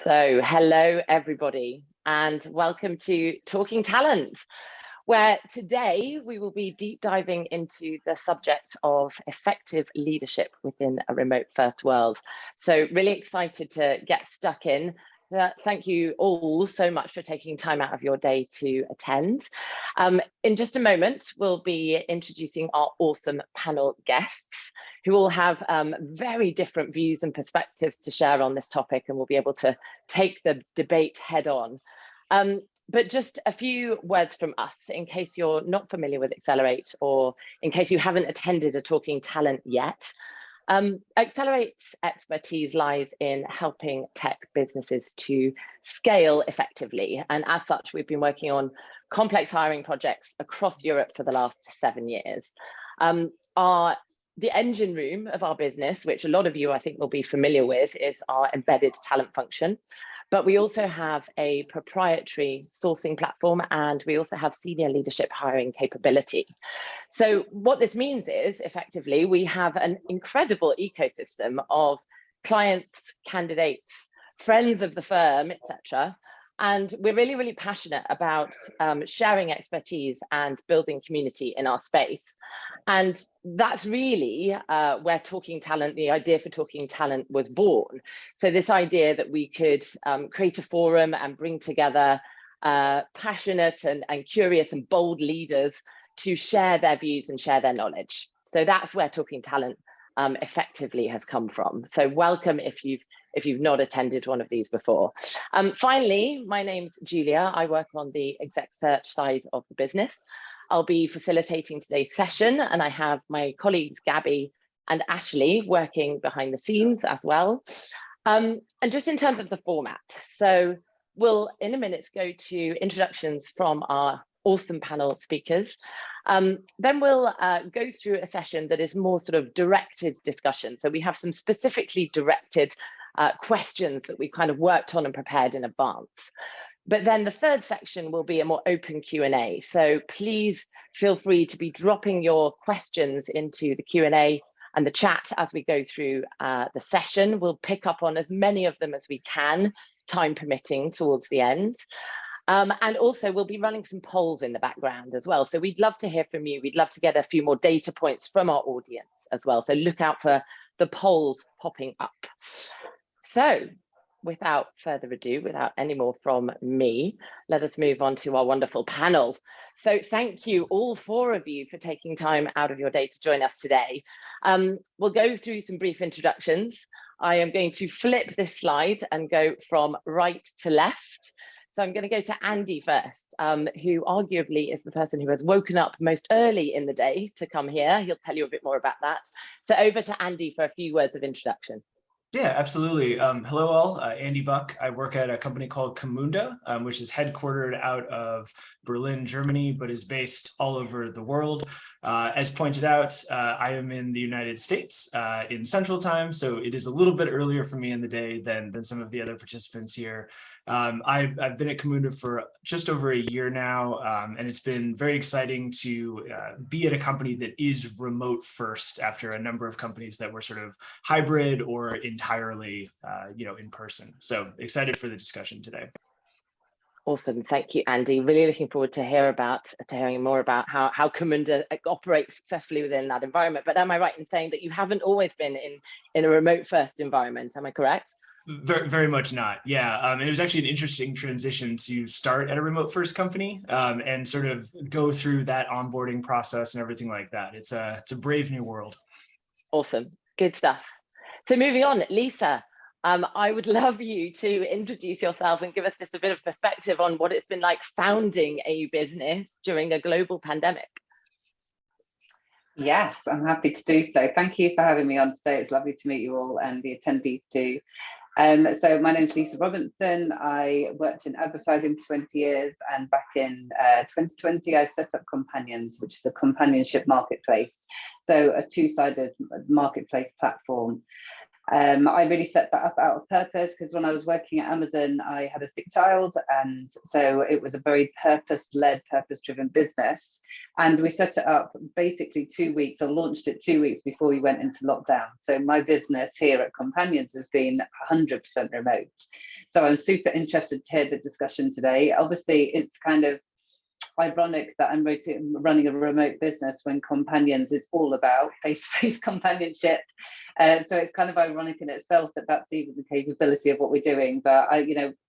Hello everybody, and welcome to Talking Talent, where today we will be deep diving into the subject of effective leadership within a remote first world. So really excited to get stuck in. Thank you all so much for taking time out of your day to attend. In just a moment, we'll be introducing our awesome panel guests who all have very different views and perspectives to share on this topic, and we'll be able to take the debate head on. But just a few words from us in case you're not familiar with ACELR8 or in case you haven't attended a Talking Talent yet. ACELR8's expertise lies in helping tech businesses to scale effectively. And as such, we've been working on complex hiring projects across Europe for the last 7 years. The engine room of our business, which a lot of you I think will be familiar with, is our embedded talent function. But we also have a proprietary sourcing platform, and we also have senior leadership hiring capability. So what this means is, effectively, we have an incredible ecosystem of clients, candidates, friends of the firm, etc. And we're really, really passionate about sharing expertise and building community in our space. And that's really where Talking Talent, the idea for Talking Talent was born. So this idea that we could create a forum and bring together passionate and curious and bold leaders to share their views and share their knowledge. So that's where Talking Talent effectively has come from. So welcome if you've not attended one of these before. Finally, my name's Julia. I work on the exec search side of the business. I'll be facilitating today's session, and I have my colleagues Gabby and Ashley working behind the scenes as well. And just in terms of the format, so we'll in a minute go to introductions from our awesome panel speakers. Then we'll go through a session that is more sort of directed discussion. So we have some specifically directed questions that we kind of worked on and prepared in advance. But then the third section will be a more open Q&A. So please feel free to be dropping your questions into the Q&A and the chat as we go through the session. We'll pick up on as many of them as we can, time permitting, towards the end. And also we'll be running some polls in the background as well. So we'd love to hear from you. We'd love to get a few more data points from our audience as well. So look out for the polls popping up. So without further ado, without any more from me, let us move on to our wonderful panel. So thank you all four of you for taking time out of your day to join us today. We'll go through some brief introductions. I am going to flip this slide and go from right to left. So I'm going to go to Andy first, who arguably is the person who has woken up most early in the day to come here. He'll tell you a bit more about that. So over to Andy for a few words of introduction. Yeah, absolutely. Hello all, Andy Buck. I work at a company called Camunda, which is headquartered out of Berlin, Germany, but is based all over the world. As pointed out, I am in the United States in Central Time, so it is a little bit earlier for me in the day than some of the other participants here. I've been at Camunda for just over a year now, and it's been very exciting to be at a company that is remote first after a number of companies that were sort of hybrid or entirely in person. So excited for the discussion today. Awesome, thank you, Andy. Really looking forward to hearing more about how Camunda operates successfully within that environment. But am I right in saying that you haven't always been in a remote first environment? Am I correct? Very, very much not. Yeah, it was actually an interesting transition to start at a remote first company and sort of go through that onboarding process and everything like that. It's a brave new world. Awesome, good stuff. So moving on, Lisa, I would love you to introduce yourself and give us just a bit of perspective on what it's been like founding a business during a global pandemic. Yes, I'm happy to do so. Thank you for having me on today. It's lovely to meet you all and the attendees too. So my name is Lisa Robinson. I worked in advertising for 20 years, and back in 2020 I set up Companiions, which is a companionship marketplace, so a two-sided marketplace platform. I really set that up out of purpose because when I was working at Amazon, I had a sick child. And so it was a very purpose-led, purpose-driven business. And we set it up basically 2 weeks, or launched it 2 weeks before we went into lockdown. So my business here at Companiions has been 100% remote. So I'm super interested to hear the discussion today. Obviously, it's kind of ironic that I'm running a remote business when Companiions is all about face-to-face companionship. So it's kind of ironic in itself that that's even the capability of what we're doing. But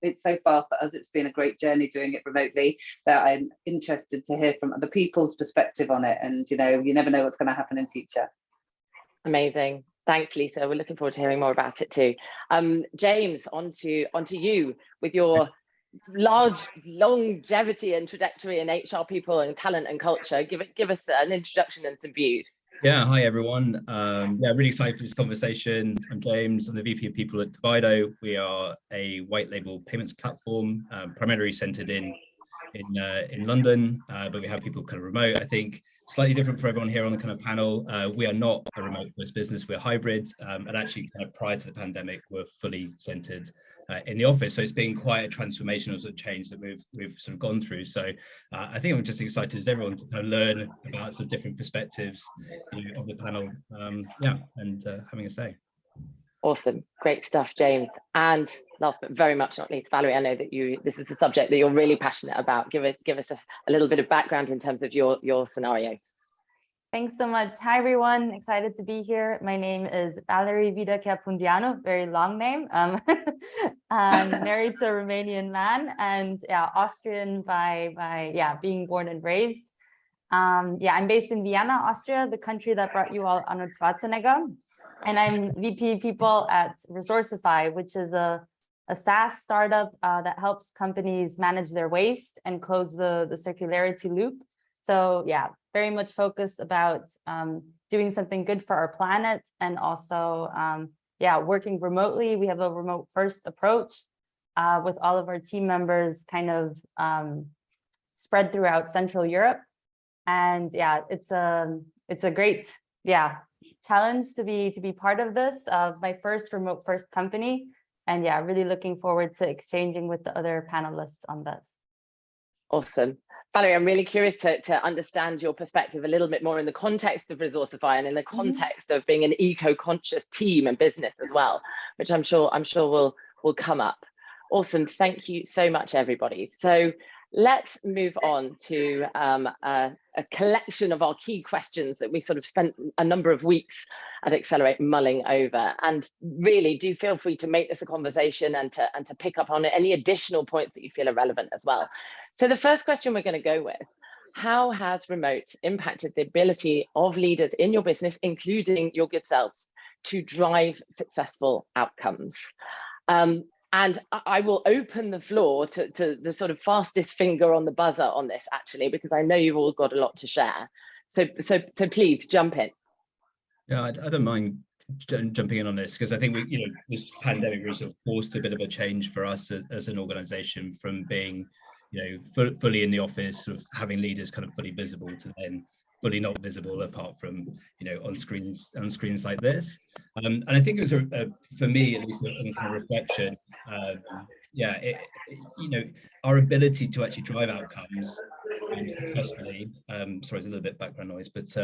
it's so far for us, it's been a great journey doing it remotely, that I'm interested to hear from other people's perspective on it. And you never know what's going to happen in future. Amazing. Thanks, Lisa. We're looking forward to hearing more about it too. James, on to you with your large longevity and trajectory in HR people and talent and culture. Give us an introduction and some views. Yeah, hi everyone. Really excited for this conversation. I'm James. I'm the VP of People at Divido. We are a white label payments platform, primarily centered in London, but we have people kind of remote. I think slightly different for everyone here on the kind of panel. We are not a remote first business. We're hybrid, and actually kind of prior to the pandemic, we're fully centered in the office. So it's been quite a transformational sort of change that we've sort of gone through. So I think I'm just excited as everyone to kind of learn about sort of different perspectives of the panel. And having a say. Awesome, great stuff, James. And last but very much not least, Valerie, I know that this is a subject that you're really passionate about. Give us a little bit of background in terms of your scenario. Thanks so much. Hi, everyone. Excited to be here. My name is Valerie Wiederkehr-Prundianu, very long name. I'm married to a Romanian man and Austrian by being born and raised. I'm based in Vienna, Austria, the country that brought you all Arnold Schwarzenegger. And I'm VP People at Resourcify, which is a SaaS startup that helps companies manage their waste and close the circularity loop. So very much focused about doing something good for our planet, and also working remotely. We have a remote first approach with all of our team members kind of spread throughout Central Europe. And it's a great challenge to be part of this, my first remote first company, and really looking forward to exchanging with the other panelists on this. Awesome. Valerie, I'm really curious to understand your perspective a little bit more in the context of Resourcify and in the context of being an eco-conscious team and business as well, which I'm sure will come up. Awesome. Thank you so much, everybody. So let's move on to a collection of our key questions that we sort of spent a number of weeks at ACELR8 mulling over. And really do feel free to make this a conversation and to pick up on any additional points that you feel are relevant as well. So the first question we're going to go with: how has remote impacted the ability of leaders in your business, including your good selves, to drive successful outcomes? And I will open the floor to the sort of fastest finger on the buzzer on this, actually, because I know you've all got a lot to share. So please jump in. Yeah, I don't mind jumping in on this, because I think this pandemic really sort of forced a bit of a change for us as an organization, from being fully in the office, sort of having leaders kind of fully visible, to then fully not visible apart from on screens like this. And I think it was for me at least a kind of reflection. Our ability to actually drive outcomes successfully. Sorry, there's a little bit of background noise, but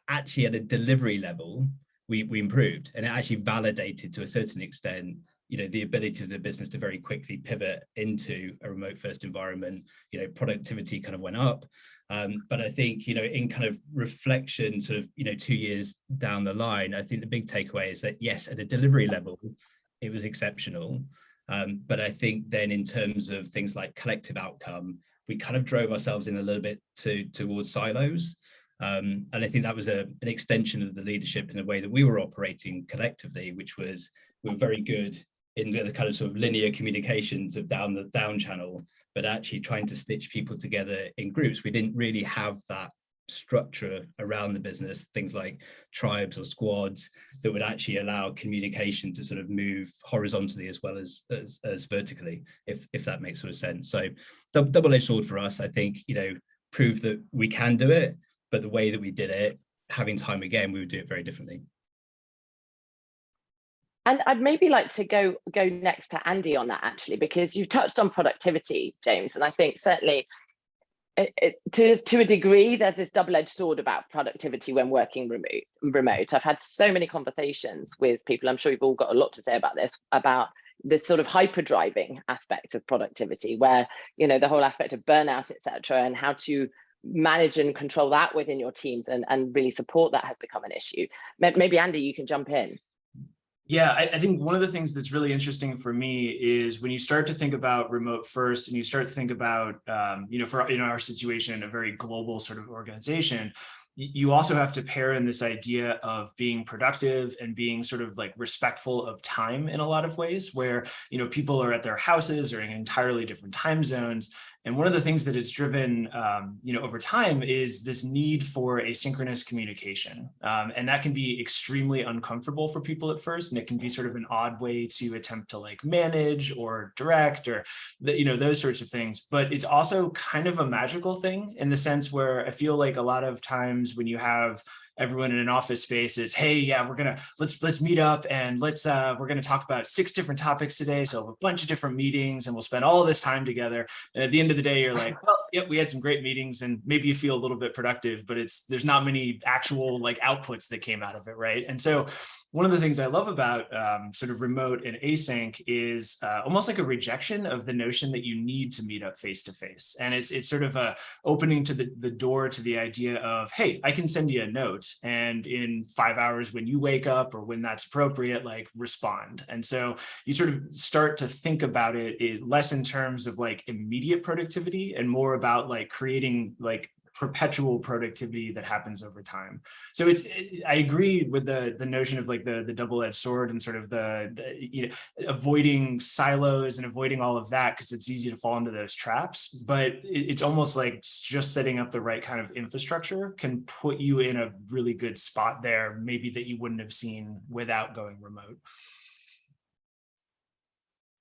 actually at a delivery level, we improved, and it actually validated to a certain extent the ability of the business to very quickly pivot into a remote first environment. Productivity kind of went up. But I think, in kind of reflection, sort of, 2 years down the line, I think the big takeaway is that, yes, at a delivery level, it was exceptional. But I think then in terms of things like collective outcome, we kind of drove ourselves in a little bit towards silos. And I think that was an extension of the leadership in the way that we were operating collectively, which was, we were very good in the kind of sort of linear communications of down the down channel, but actually trying to stitch people together in groups. We didn't really have that structure around the business, things like tribes or squads that would actually allow communication to sort of move horizontally as well as vertically, if that makes sort of sense. So double-edged sword for us, I think, proved that we can do it, but the way that we did it, having time again, we would do it very differently. And I'd maybe like to go next to Andy on that, actually, because you touched on productivity, James, and I think certainly to a degree, there's this double-edged sword about productivity when working remote. I've had so many conversations with people, I'm sure you've all got a lot to say about this sort of hyper-driving aspect of productivity, where, you know, the whole aspect of burnout, etc., and how to manage and control that within your teams and really support that has become an issue. Maybe Andy, you can jump in. Yeah, I think one of the things that's really interesting for me is when you start to think about remote first and you start to think about, you know, for in our situation, a very global sort of organization, you also have to pair in this idea of being productive and being sort of like respectful of time in a lot of ways, where, you know, people are at their houses or in entirely different time zones. And one of the things that it's driven, you know, over time is this need for asynchronous communication. And that can be extremely uncomfortable for people at first. And it can be sort of an odd way to attempt to like manage or direct or, you know, those sorts of things. But it's also kind of a magical thing in the sense where I feel like a lot of times when you have everyone in an office space, it's, hey, yeah, let's meet up and we're gonna talk about 6 different topics today. So a bunch of different meetings and we'll spend all this time together. And at the end of the day, you're like, well, yep, we had some great meetings and maybe you feel a little bit productive, but there's not many actual like outputs that came out of it, right? And so one of the things I love about sort of remote and async is almost like a rejection of the notion that you need to meet up face to face. And it's sort of a opening to the door to the idea of, hey, I can send you a note and in 5 hours when you wake up or when that's appropriate, like respond. And so you sort of start to think about it less in terms of like immediate productivity and more about like creating like perpetual productivity that happens over time. So I agree with the notion of like the double-edged sword and sort of the you know, avoiding silos and avoiding all of that because it's easy to fall into those traps. But it's almost like just setting up the right kind of infrastructure can put you in a really good spot there, maybe that you wouldn't have seen without going remote.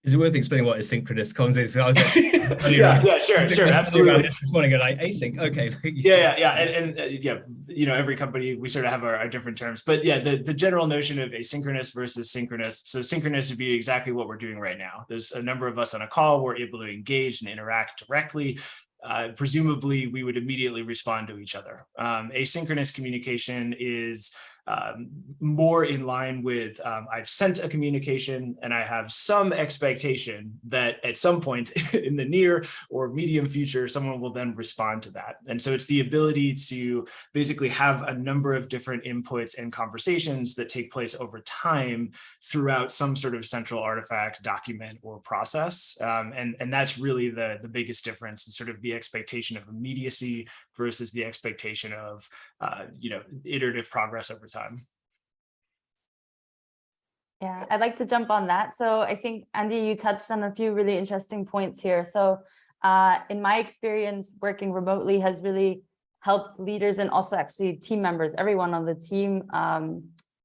Is it worth explaining what asynchronous comms is? I was like, sure, absolutely. This morning, like async, okay. And yeah, you know, every company we sort of have our different terms, but yeah, the general notion of asynchronous versus synchronous. So synchronous would be exactly what we're doing right now. There's a number of us on a call. We're able to engage and interact directly. Presumably, we would immediately respond to each other. Asynchronous communication is more in line with I've sent a communication and I have some expectation that at some point in the near or medium future, someone will then respond to that. And so it's the ability to basically have a number of different inputs and conversations that take place over time throughout some sort of central artifact, document, or process. And that's really the biggest difference, is sort of the expectation of immediacy versus the expectation of you know, iterative progress over time. Yeah, I'd like to jump on that. So I think, Andy, you touched on a few really interesting points here. So in my experience, working remotely has really helped leaders and also actually team members, everyone on the team,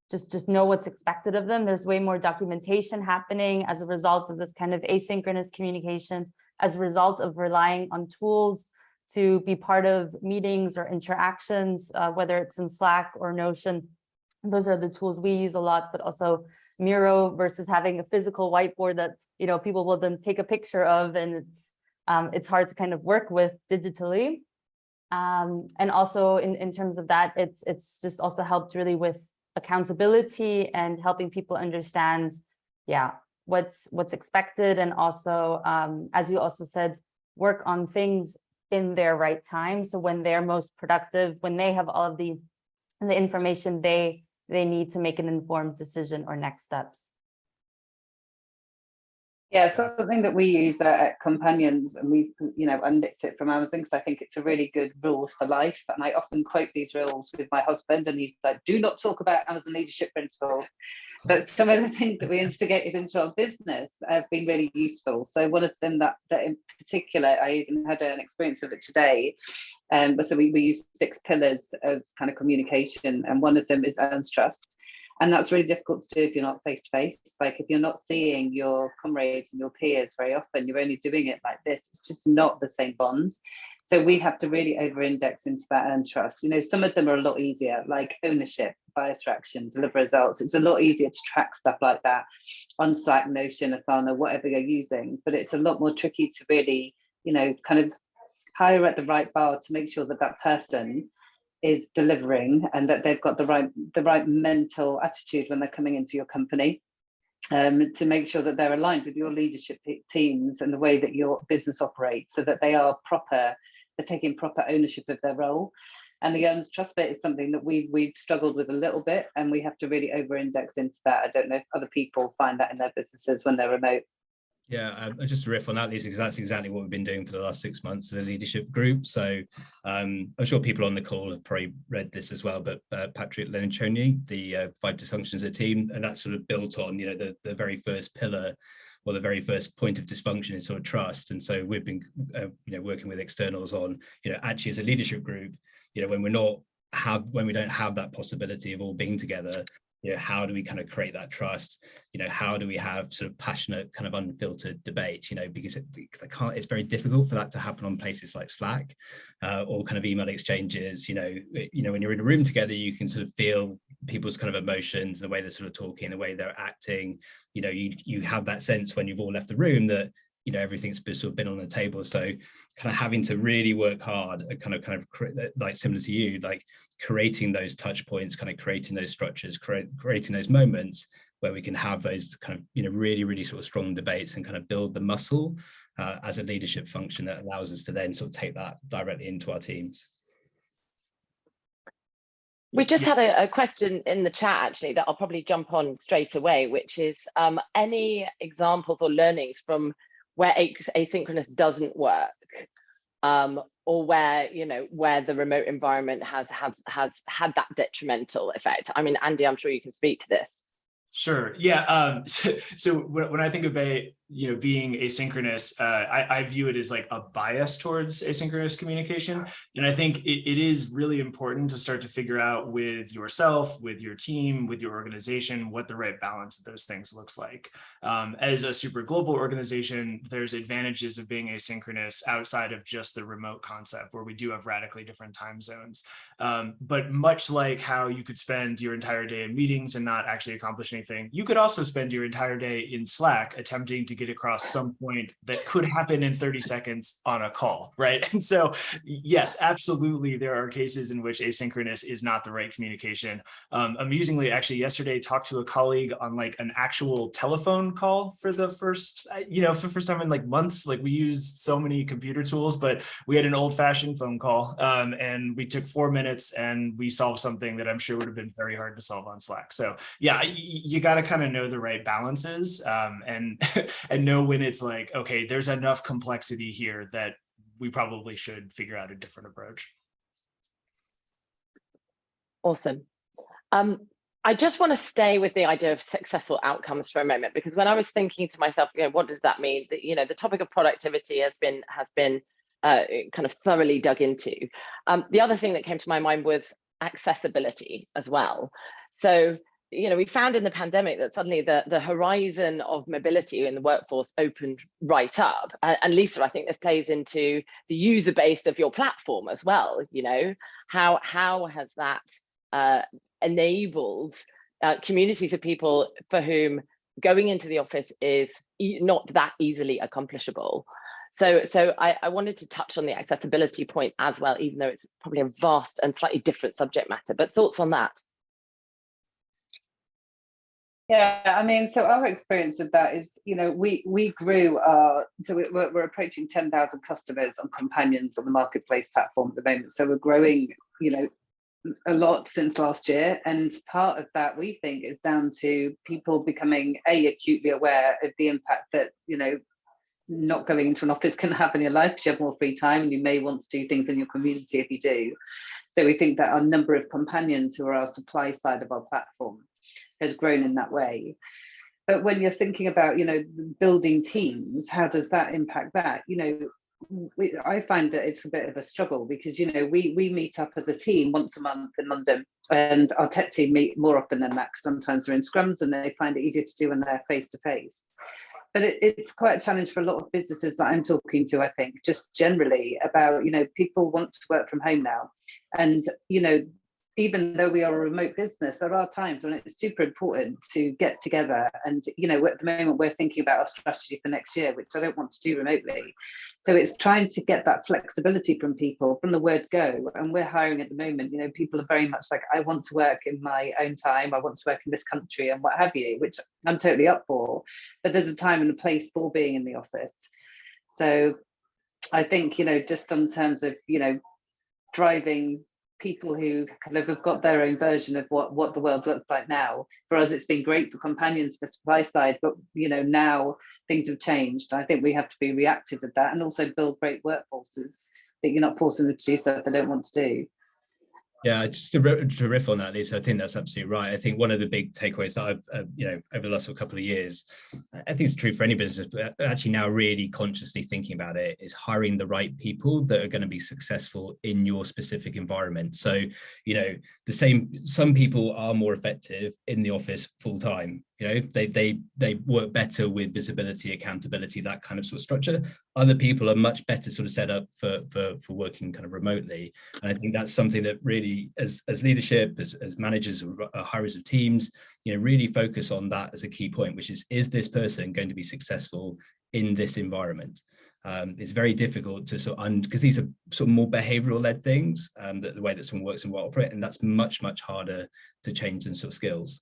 just know what's expected of them. There's way more documentation happening as a result of this kind of asynchronous communication, as a result of relying on tools to be part of meetings or interactions, whether it's in Slack or Notion. Those are the tools we use a lot, but also Miro versus having a physical whiteboard that, you know, people will then take a picture of, and it's hard to kind of work with digitally. And also in terms of that, it's just also helped really with accountability and helping people understand, yeah, what's expected, and also, as you also said, work on things in their right time. So when they're most productive, when they have all of the information they need to make an informed decision or next steps. Yeah, something that we use at Companiions, and we, you know, unnicked it from Amazon because I think it's a really good rules for life. And I often quote these rules with my husband, and he's like, "Do not talk about Amazon leadership principles." But some of the things that we instigated into our business have been really useful. So one of them that in particular, I even had an experience of it today. So we use 6 pillars of kind of communication, and one of them is earns trust. And that's really difficult to do if you're not face to face. Like if you're not seeing your comrades and your peers very often, you're only doing it like this. It's just not the same bond. So we have to really over-index into that earned trust. You know, some of them are a lot easier, like ownership. fire extraction, deliver results. It's a lot easier to track stuff like that on Slack, Notion, Asana, whatever you're using, but it's a lot more tricky to really, kind of hire at the right bar to make sure that that person is delivering and that they've got the right mental attitude when they're coming into your company, to make sure that they're aligned with your leadership teams and the way that your business operates, so that they're taking proper ownership of their role. And the earns trust bit is something that we've struggled with a little bit, and we have to really over-index into that. I don't know if other people find that in their businesses when they're remote. Yeah, just to riff on that, Lisa, because that's exactly what we've been doing for the last 6 months as a leadership group. So I'm sure people on the call have probably read this as well, but Patrick Lencioni, the 5 dysfunctions of the team, and that's sort of built on, the very first pillar, or the very first point of dysfunction is sort of trust. And so we've been, working with externals on, actually as a leadership group, when we don't have that possibility of all being together, how do we kind of create that trust? How do we have sort of passionate, kind of unfiltered debate? Because it's very difficult for that to happen on places like Slack, or kind of email exchanges. When you're in a room together, you can sort of feel people's kind of emotions, the way they're sort of talking, the way they're acting. You have that sense when you've all left the room that everything's sort of been on the table. So kind of having to really work hard at kind of like similar to you, like creating those touch points, kind of creating those structures, creating those moments where we can have those kind of really, really sort of strong debates and kind of build the muscle as a leadership function that allows us to then sort of take that directly into our teams. We just had a question in the chat, actually, that I'll probably jump on straight away, which is any examples or learnings from where asynchronous doesn't work, or where the remote environment has had that detrimental effect. I mean, Andy, I'm sure you can speak to this. Sure. Yeah. So when I think of being asynchronous, I view it as like a bias towards asynchronous communication. And I think it is really important to start to figure out with yourself, with your team, with your organization, what the right balance of those things looks like. As a super global organization, there's advantages of being asynchronous outside of just the remote concept, where we do have radically different time zones. But much like how you could spend your entire day in meetings and not actually accomplish anything, you could also spend your entire day in Slack attempting to get across some point that could happen in 30 seconds on a call, right? And so, yes, absolutely, there are cases in which asynchronous is not the right communication. Amusingly, actually, yesterday talked to a colleague on like an actual telephone call for the first, for the first time in like months. Like, we used so many computer tools, but we had an old-fashioned phone call, and we took 4 minutes and we solved something that I'm sure would have been very hard to solve on Slack. So yeah, you got to kind of know the right balances, and know when it's like, okay, there's enough complexity here that we probably should figure out a different approach. Awesome. I just want to stay with the idea of successful outcomes for a moment, because when I was thinking to myself, what does that mean? That, the topic of productivity has been kind of thoroughly dug into. The other thing that came to my mind was accessibility as well. So, we found in the pandemic that suddenly the horizon of mobility in the workforce opened right up. And Lisa, I think this plays into the user base of your platform as well. How has that enabled communities of people for whom going into the office is not that easily accomplishable? So I wanted to touch on the accessibility point as well, even though it's probably a vast and slightly different subject matter. But thoughts on that? Yeah, I mean, so our experience of that is, we grew so we're approaching 10,000 customers on Companiions on the marketplace platform at the moment. So we're growing, a lot since last year. And part of that, we think, is down to people becoming acutely aware of the impact that, not going into an office can have in your life, because you have more free time and you may want to do things in your community if you do. So we think that our number of Companiions, who are our supply side of our platform, has grown in that way. But when you're thinking about, building teams, how does that impact that? I find that it's a bit of a struggle, because, we meet up as a team once a month in London, and our tech team meet more often than that, because sometimes they're in scrums and they find it easier to do when they're face to face. But it's quite a challenge for a lot of businesses that I'm talking to, I think, just generally about, people want to work from home now. And, even though we are a remote business, there are times when it's super important to get together. And, you know, at the moment we're thinking about our strategy for next year, which I don't want to do remotely. So it's trying to get that flexibility from people from the word go. And we're hiring at the moment, you know, people are very much like, I want to work in my own time. I want to work in this country and what have you, which I'm totally up for. But there's a time and a place for being in the office. So I think, you know, just in terms of, you know, driving people who kind of have got their own version of what the world looks like now. For us, it's been great for Companiions for supply side, but you know, now things have changed. I think we have to be reactive with that and also build great workforces that you're not forcing them to do stuff they don't want to do. Yeah, just to riff on that, Lisa, I think that's absolutely right. I think one of the big takeaways that I've, you know, over the last couple of years, I think it's true for any business, but actually now really consciously thinking about it is hiring the right people that are going to be successful in your specific environment. So, you know, some people are more effective in the office full time. You know, they work better with visibility, accountability, that kind of sort of structure. Other people are much better sort of set up for working kind of remotely. And I think that's something that really, as leadership, as managers or hirers of teams, you know, really focus on that as a key point, which is this person going to be successful in this environment? It's very difficult to sort of, because these are sort of more behavioral led things, that the way that someone works and will operate, and that's much harder to change than sort of skills.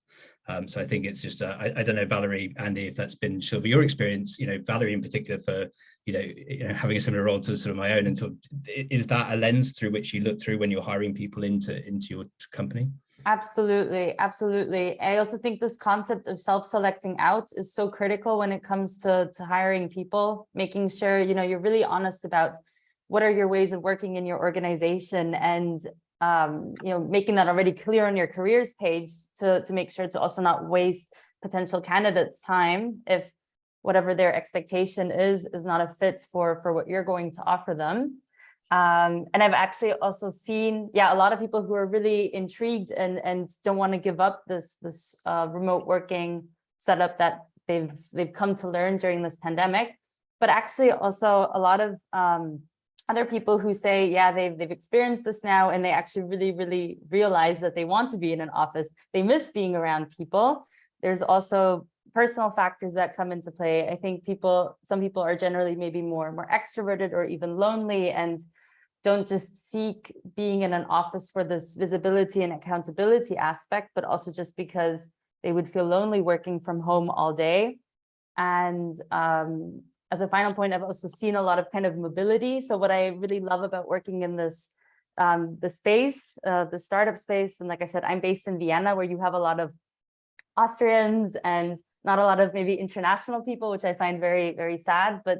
So I think it's just, I don't know, Valerie, Andy, if that's been sort of your experience, you know, Valerie in particular, for, you know, having a similar role to sort of my own, and sort of, is that a lens through which you look through when you're hiring people into your company? Absolutely. I also think this concept of self-selecting out is so critical when it comes to hiring people, making sure, you know, you're really honest about what are your ways of working in your organization, and you know, making that already clear on your careers page to make sure to also not waste potential candidates' time if whatever their expectation is not a fit for what you're going to offer them. And I've actually also seen, a lot of people who are really intrigued and don't want to give up this remote working setup that they've come to learn during this pandemic, but actually also a lot of other people who say, they've experienced this now, and they actually really realize that they want to be in an office. They miss being around people. There's also personal factors that come into play. I think some people are generally maybe more extroverted or even lonely, and don't just seek being in an office for this visibility and accountability aspect, but also just because they would feel lonely working from home all day. And as a final point, I've also seen a lot of kind of mobility. So what I really love about working in this the space, the startup space, and like I said, I'm based in Vienna, where you have a lot of Austrians and not a lot of maybe international people, which I find very sad. But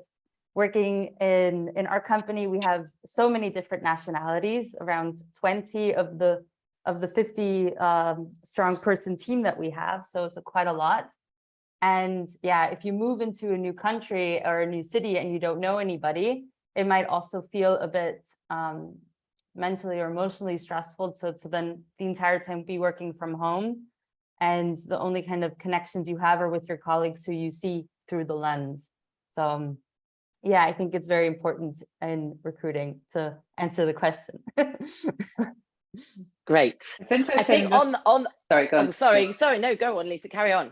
working in our company, we have so many different nationalities, around 20 of the 50 strong person team that we have. So quite a lot. And if you move into a new country or a new city and you don't know anybody, it might also feel a bit mentally or emotionally stressful to then the entire time be working from home. And the only kind of connections you have are with your colleagues who you see through the lens. So I think it's very important in recruiting, to answer the question. Great. It's interesting. I think sorry, go on. Sorry, no, go on, Lisa, carry on.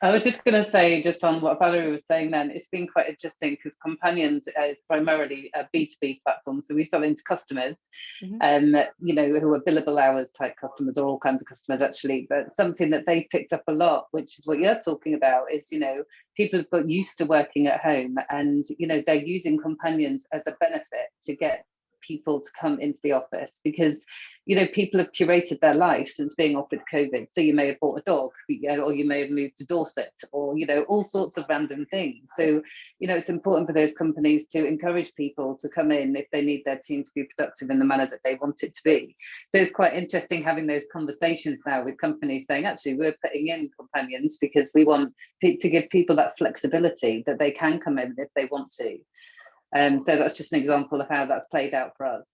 I was just going to say, just on what Valerie was saying then, it's been quite interesting because Companiions is primarily a B2B platform. So we sell into customers, you know, who are billable hours type customers, or all kinds of customers actually. But something that they picked up a lot, which is what you're talking about, is, you know, people have got used to working at home, and, you know, they're using Companiions as a benefit to get people to come into the office, because, you know, people have curated their life since being off with COVID. So you may have bought a dog, or you may have moved to Dorset, or, you know, all sorts of random things. So, you know, it's important for those companies to encourage people to come in if they need their team to be productive in the manner that they want it to be. So it's quite interesting having those conversations now with companies saying, actually, we're putting in Companiions because we want to give people that flexibility that they can come in if they want to. So that's just an example of how that's played out for us.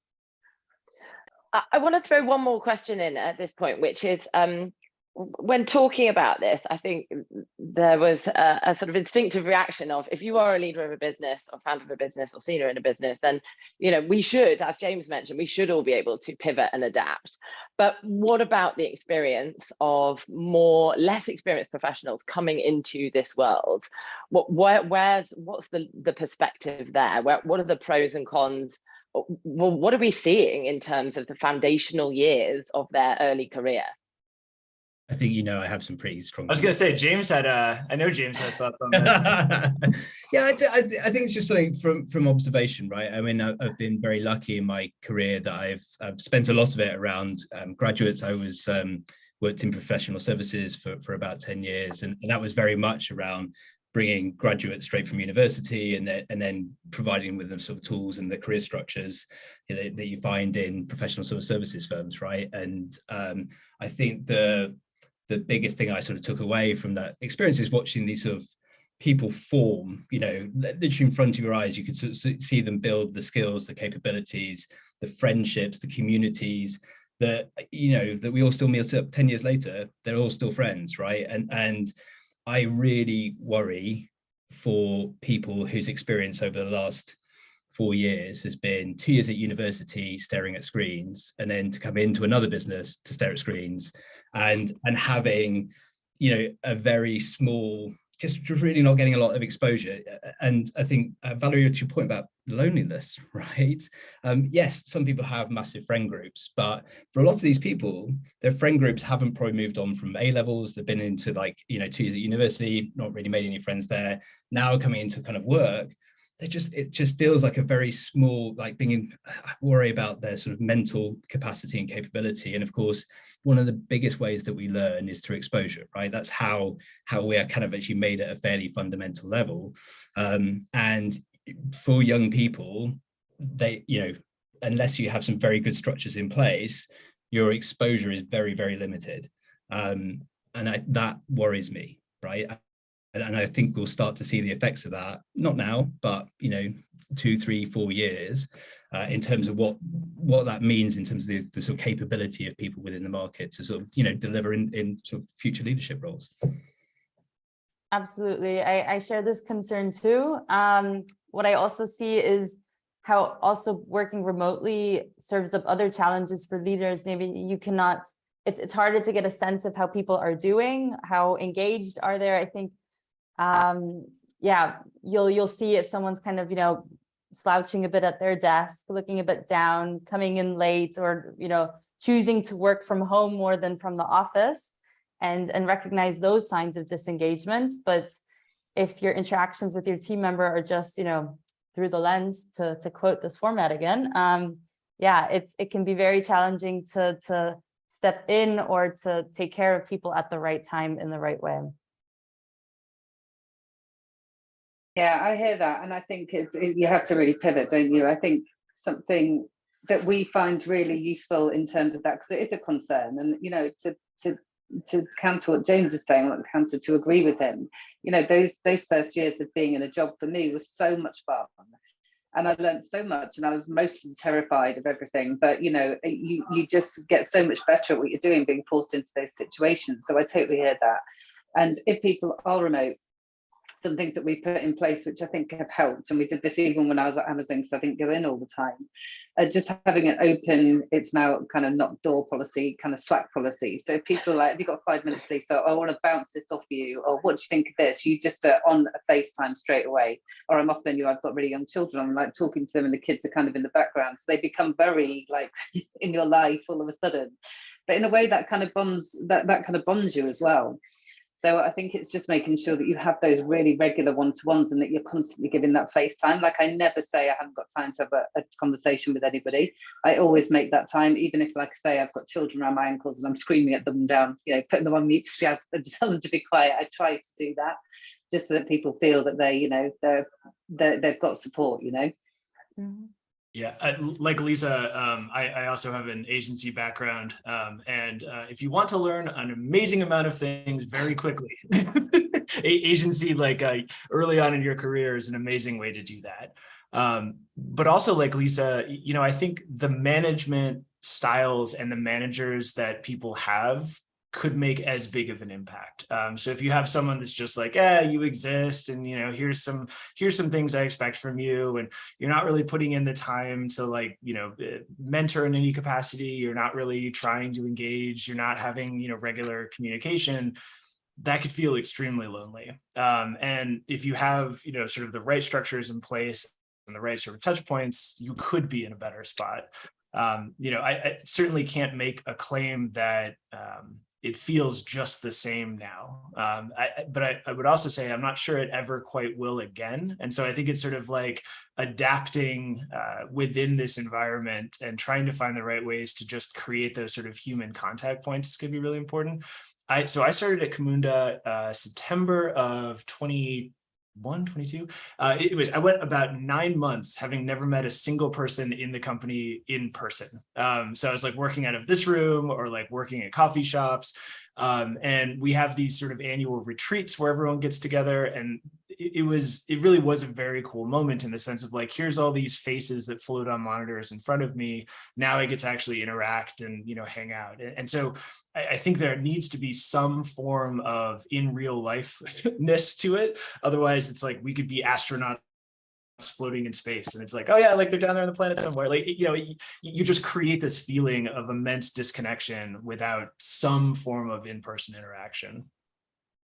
I want to throw one more question in at this point, which is, when talking about this, I think there was a sort of instinctive reaction of, if you are a leader of a business or founder of a business or senior in a business, then, you know, we should, as James mentioned, we should all be able to pivot and adapt. But what about the experience of less experienced professionals coming into this world? What's the perspective there? What are the pros and cons? Well, what are we seeing in terms of the foundational years of their early career? I think, you know, I have some pretty strong. I was going to say, James had, I know James has thoughts on this. Yeah, I think it's just something from observation, right? I mean, I've been very lucky in my career that I've spent a lot of it around graduates. I was worked in professional services for about 10 years, and that was very much around bringing graduates straight from university and then providing with them sort of tools and the career structures, you know, that you find in professional sort of services firms, right? And I think the biggest thing I sort of took away from that experience is watching these sort of people form, you know, literally in front of your eyes. You could sort of see them build the skills, the capabilities, the friendships, the communities that, you know, that we all still meet up 10 years later. They're all still friends, right? And I really worry for people whose experience over the last 4 years has been 2 years at university staring at screens, and then to come into another business to stare at screens, and having, you know, a very small, just really not getting a lot of exposure. And I think, Valerie, to your point about loneliness, right? Yes, some people have massive friend groups, but for a lot of these people, their friend groups haven't probably moved on from A levels. They've been into, like, you know, 2 years at university, not really made any friends there. Now coming into kind of work, it just feels like a very small, like worry about their sort of mental capacity and capability. And of course, one of the biggest ways that we learn is through exposure, right? That's how we are kind of actually made at a fairly fundamental level. And for young people, they, you know, unless you have some very good structures in place, your exposure is very, very limited. And that worries me, right? And I think we'll start to see the effects of that, not now, but, you know, 2, 3, 4 years, in terms of what that means in terms of the sort of capability of people within the market to sort of, you know, deliver in sort of future leadership roles. Absolutely. I share this concern too. What I also see is how also working remotely serves up other challenges for leaders. Maybe you cannot, it's harder to get a sense of how people are doing, how engaged are they. I think, yeah, you'll see if someone's kind of, you know, slouching a bit at their desk, looking a bit down, coming in late, or, you know, choosing to work from home more than from the office, and recognize those signs of disengagement. But if your interactions with your team member are just, you know, through the lens, to quote this format again, yeah, it can be very challenging to step in or to take care of people at the right time in the right way. Yeah, I hear that, and I think you have to really pivot, don't you? I think something that we find really useful in terms of that, because it is a concern, and, you know, to counter what James is saying, to agree with him, you know, those first years of being in a job for me was so much fun, and I learned so much, and I was mostly terrified of everything. But, you know, you just get so much better at what you're doing, being forced into those situations. So I totally hear that. And if people are remote, some things that we put in place, which I think have helped, and we did this even when I was at Amazon, because I didn't go in all the time, just having an open, it's now kind of not door policy, kind of Slack policy. So if people are like, have you got 5 minutes, please? So I want to bounce this off you, or what do you think of this? You just are on a FaceTime straight away. Or I'm often, you know, I've got really young children, I'm like talking to them and the kids are kind of in the background. So they become very like in your life all of a sudden. But in a way that kind of bonds, that kind of bonds you as well. So I think it's just making sure that you have those really regular one-to-ones, and that you're constantly giving that face time. Like, I never say I haven't got time to have a conversation with anybody. I always make that time, even if, like I say, I've got children around my ankles and I'm screaming at them down, you know, putting them on mute to shout and tell them to be quiet. I try to do that just so that people feel that they, you know, they've got support, you know. Mm-hmm. Yeah, like Lisa, I also have an agency background, and if you want to learn an amazing amount of things very quickly, agency, like early on in your career, is an amazing way to do that. But also, like Lisa, you know, I think the management styles and the managers that people have could make as big of an impact. So if you have someone that's just like, you exist, and here's some things I expect from you, and you're not really putting in the time to like mentor in any capacity, you're not really trying to engage, you're not having regular communication, that could feel extremely lonely. And if you have sort of the right structures in place and the right sort of touch points, you could be in a better spot. I certainly can't make a claim that it feels just the same now. But I would also say I'm not sure it ever quite will again. And so I think it's sort of like adapting within this environment and trying to find the right ways to just create those sort of human contact points is going to be really important. So I started at Camunda September of 22. I went about 9 months having never met a single person in the company in person. So I was like working out of this room or like working at coffee shops. And we have these sort of annual retreats where everyone gets together, and it really was a very cool moment in the sense of like, here's all these faces that float on monitors in front of me. Now I get to actually interact and hang out. And so I think there needs to be some form of in real life-ness to it. Otherwise, it's like we could be astronauts floating in space, and it's like, oh yeah, like they're down there on the planet somewhere. Like you just create this feeling of immense disconnection without some form of in-person interaction.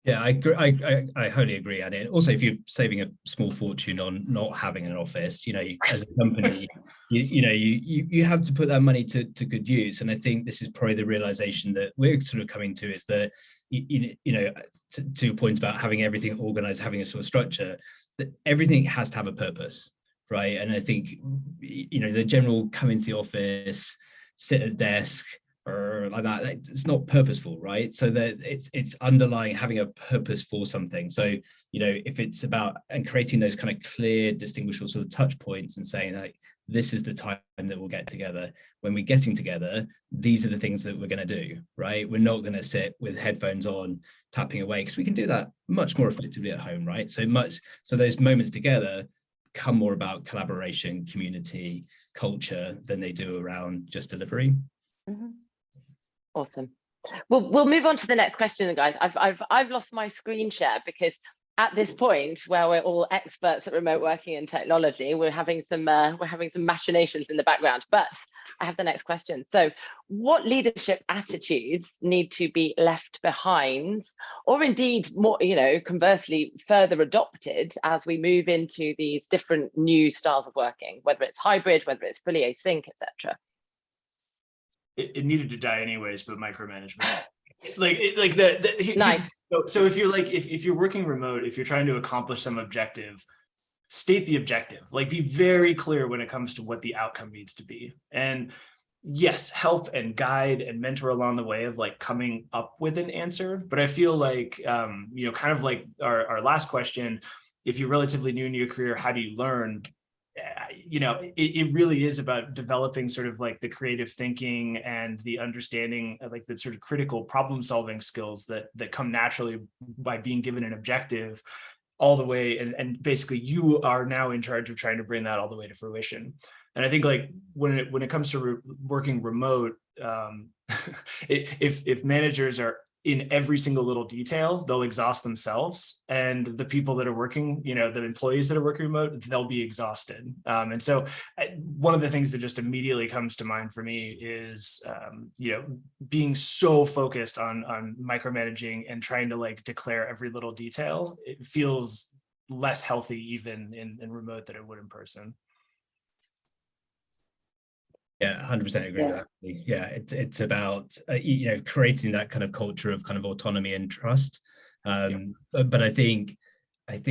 Yeah, I agree. I wholly agree, Annie. And also, if you're saving a small fortune on not having an office, as a company, you have to put that money to good use. And I think this is probably the realization that we're sort of coming to, is that to your point about having everything organized, having a sort of structure, that everything has to have a purpose, right? And I think the general come into the office, sit at a desk, or like that, it's not purposeful, right? So that it's underlying having a purpose for something. So if it's about and creating those kind of clear, distinguishable sort of touch points and saying like, this is the time that we'll get together. When we're getting together, these are the things that we're going to do, right? We're not going to sit with headphones on tapping away, because we can do that much more effectively at home, right? So those moments together come more about collaboration, community, culture than they do around just delivery. Mm-hmm. Awesome. Well, we'll move on to the next question, guys. I've lost my screen share because at this point where we're all experts at remote working and technology, we're having some machinations in the background. But I have the next question. So, what leadership attitudes need to be left behind, or indeed more, conversely, further adopted as we move into these different new styles of working, whether it's hybrid, whether it's fully async, etc. It needed to die anyways, but micromanagement. Nice. So if you're if you're working remote, if you're trying to accomplish some objective, state the objective. Like, be very clear when it comes to what the outcome needs to be. And yes, help and guide and mentor along the way of like coming up with an answer. But I feel like kind of like our last question, if you're relatively new in your career, how do you learn? It really is about developing sort of like the creative thinking and the understanding of like the sort of critical problem solving skills that come naturally by being given an objective all the way. And basically you are now in charge of trying to bring that all the way to fruition. And I think like when it comes to working remote, if managers are in every single little detail, they'll exhaust themselves, and the people that are working, the employees that are working remote, they'll be exhausted. And so one of the things that just immediately comes to mind for me is, being so focused on micromanaging and trying to like declare every little detail. It feels less healthy even in remote than it would in person. Yeah, 100% agree with that. Yeah, it's about creating that kind of culture of kind of autonomy and trust. But I think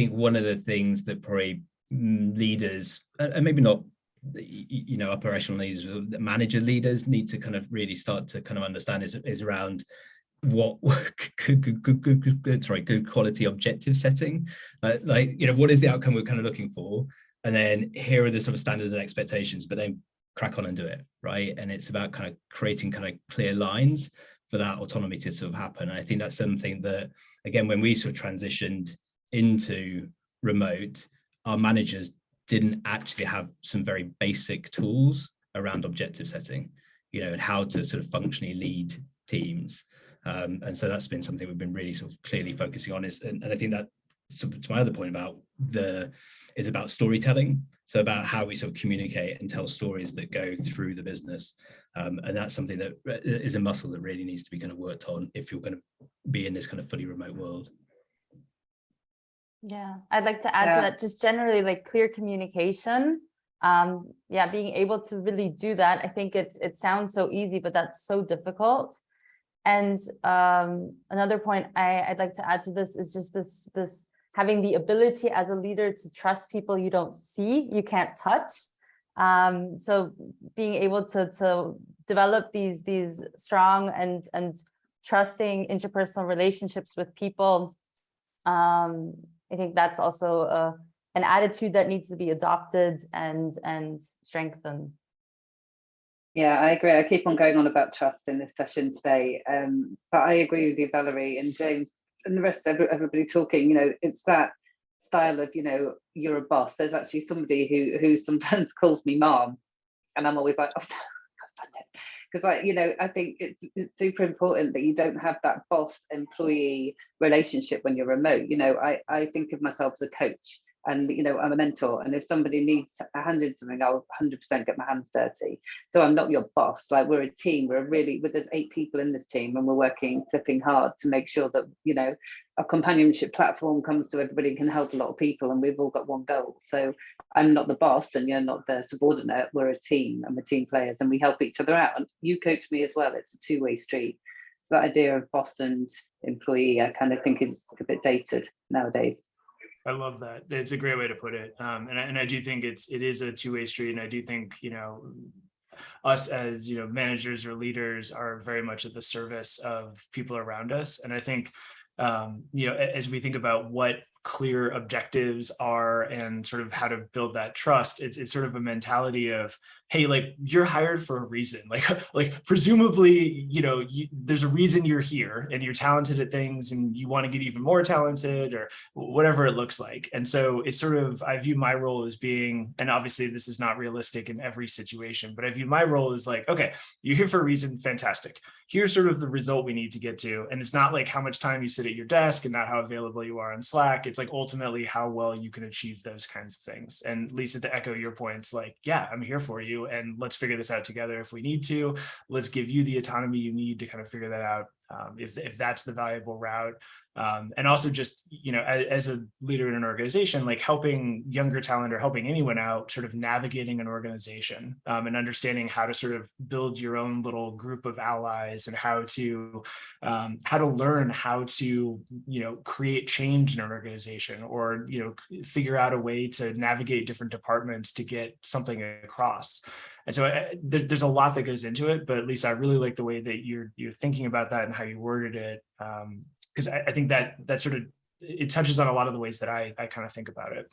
one of the things that probably leaders, and maybe not operational leaders, manager leaders need to kind of really start to kind of understand is around what good quality objective setting. What is the outcome we're kind of looking for, and then here are the sort of standards and expectations, but then crack on and do it, right? And it's about kind of creating kind of clear lines for that autonomy to sort of happen. And I think that's something that, again, when we sort of transitioned into remote, our managers didn't actually have some very basic tools around objective setting, and how to sort of functionally lead teams. And so that's been something we've been really sort of clearly focusing on, and I think that, so to my other point about is about storytelling. So about how we sort of communicate and tell stories that go through the business. And that's something that is a muscle that really needs to be kind of worked on if you're going to be in this kind of fully remote world. Yeah, I'd like to add to that, just generally like clear communication. Yeah, being able to really do that. I think it sounds so easy, but that's so difficult. And another point I'd like to add to this is just this having the ability as a leader to trust people you don't see, you can't touch. So being able to develop these strong and trusting interpersonal relationships with people, I think that's also an attitude that needs to be adopted and strengthened. Yeah, I agree. I keep on going on about trust in this session today, but I agree with you, Valerie and James and the rest of everybody talking. You know, it's that style of, you know, you're a boss. There's actually somebody who sometimes calls me mom, and I'm always like, oh, because I think it's super important that you don't have that boss-employee relationship when you're remote. You know, I think of myself as a coach. And, you know, I'm a mentor, and if somebody needs a hand in something, I'll 100% get my hands dirty. So I'm not your boss. Like, we're a team. There's 8 people in this team, and we're working flipping hard to make sure that, you know, a companionship platform comes to everybody and can help a lot of people, and we've all got one goal. So I'm not the boss, and you're not the subordinate. We're a team, and we're team players, and we help each other out. And you coach me as well. It's a two-way street. So that idea of boss and employee, I kind of think is a bit dated nowadays. I love that. It's a great way to put it. And I do think it is a two-way street. And I do think, you know, us as, you know, managers or leaders are very much at the service of people around us. And I think, you know, as we think about what clear objectives are and sort of how to build that trust, it's sort of a mentality of, hey, like, you're hired for a reason. Like presumably, you know, there's a reason you're here, and you're talented at things, and you want to get even more talented, or whatever it looks like. And so it's sort of, I view my role as being, and obviously this is not realistic in every situation, but I view my role as like, okay, you're here for a reason, fantastic. Here's sort of the result we need to get to. And it's not like how much time you sit at your desk and not how available you are on Slack. It's like ultimately how well you can achieve those kinds of things. And Lisa, to echo your points, like, yeah, I'm here for you, and let's figure this out together if we need to. Let's give you the autonomy you need to kind of figure that out, if that's the valuable route. And also just, you know, as a leader in an organization, like helping younger talent or helping anyone out, sort of navigating an organization, and understanding how to sort of build your own little group of allies, and how to learn how to, you know, create change in an organization, or, you know, figure out a way to navigate different departments to get something across. And so there's a lot that goes into it, but Lisa, I really like the way that you're thinking about that and how you worded it, because I think that sort of, it touches on a lot of the ways that I kind of think about it.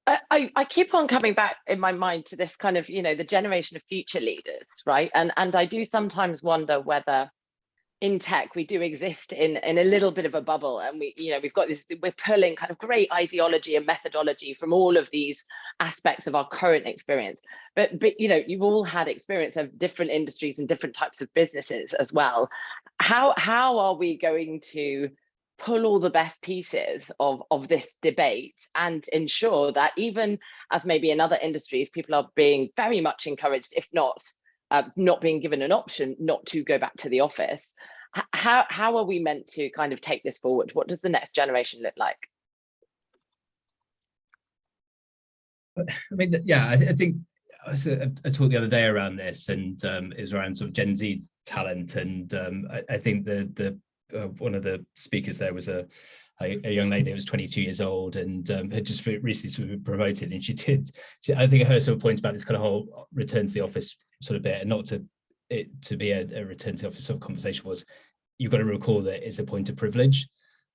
I keep on coming back in my mind to this kind of, you know, the generation of future leaders, right? And I do sometimes wonder whether in tech we do exist in a little bit of a bubble, and we've got this, we're pulling kind of great ideology and methodology from all of these aspects of our current experience, but you know, you've all had experience of different industries and different types of businesses as well. How are we going to pull all the best pieces of this debate and ensure that even as maybe in other industries people are being very much encouraged, if not being given an option not to go back to the office? How are we meant to kind of take this forward? What does the next generation look like? I mean, yeah, I think I talked the other day around this, and it was around sort of Gen Z talent, and I think the one of the speakers there was a young lady who was 22 years old and had just recently sort of promoted, and I think her sort of point about this kind of whole return to the office sort of bit, and not to be a return to the office sort of conversation, was you've got to recall that it's a point of privilege,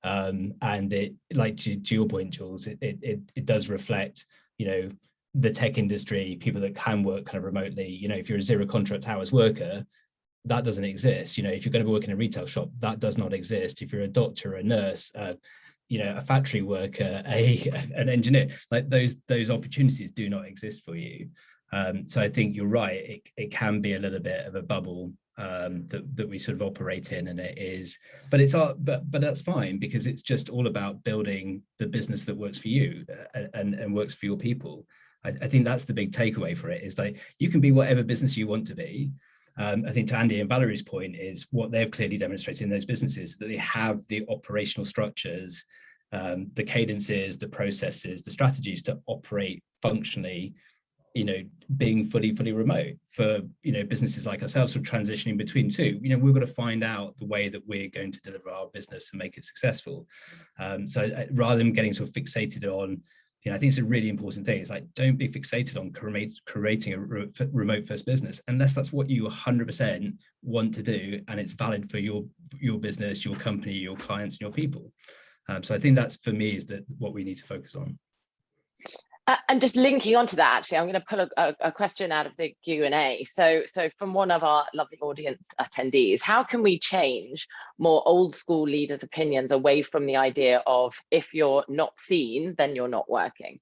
and it, like to your point, Jules, it does reflect, you know, the tech industry, people that can work kind of remotely. You know, if you're a zero contract hours worker, that doesn't exist. You know, if you're going to work in a retail shop, that does not exist. If you're a doctor, a nurse, you know, a factory worker, an engineer, like those opportunities do not exist for you. So I think you're right, it can be a little bit of a bubble that we sort of operate in, and it is, but that's fine, because it's just all about building the business that works for you and works for your people. I think that's the big takeaway for it, is like you can be whatever business you want to be. I think to Andy and Valerie's point is what they've clearly demonstrated in those businesses, that they have the operational structures, the cadences, the processes, the strategies to operate functionally, being fully remote. For, businesses like ourselves who are transitioning between two, we've got to find out the way that we're going to deliver our business and make it successful. So rather than getting sort of fixated on, I think it's a really important thing. It's like, don't be fixated on creating a remote first business unless that's what you 100% want to do, and it's valid for your business, your company, your clients, and your people. So I think that's, for me, is that what we need to focus on. And just linking onto that, actually, I'm going to pull a question out of the Q&A. So from one of our lovely audience attendees, how can we change more old school leaders' opinions away from the idea of, if you're not seen, then you're not working?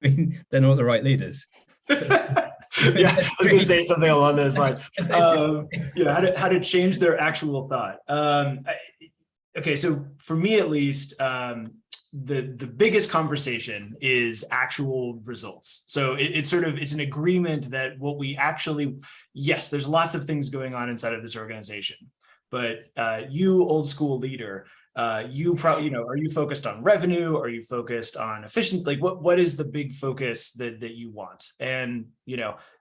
I mean, they're not the right leaders. Yeah, I was going to say something along those lines. How to change their actual thought. Okay, so for me at least, the biggest conversation is actual results. So it's an agreement that what we actually, yes, there's lots of things going on inside of this organization, but you, old school leader, you probably, are you focused on revenue? Are you focused on efficiency? Like what is the big focus that you want? And,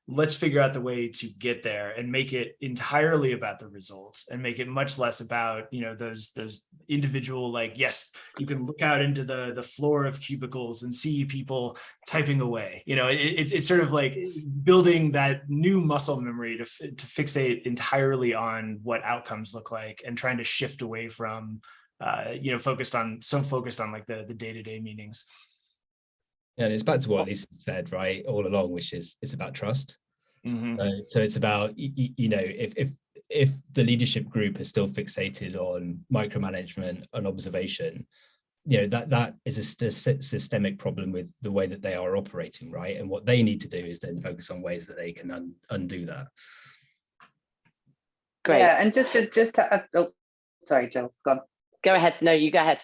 let's figure out the way to get there and make it entirely about the results, and make it much less about, those individual, like, yes, you can look out into the floor of cubicles and see people typing away. It's sort of like building that new muscle memory to fixate entirely on what outcomes look like, and trying to shift away from, focused on like the day-to-day meetings. Yeah, and it's back to what Lisa said, right, all along, which is it's about trust. Mm-hmm. So it's about, if the leadership group is still fixated on micromanagement and observation, that is a systemic problem with the way that they are operating, right? And what they need to do is then focus on ways that they can undo that. Great. Yeah, and just to add, oh, sorry, Jill, go on. Go ahead. No, you go ahead.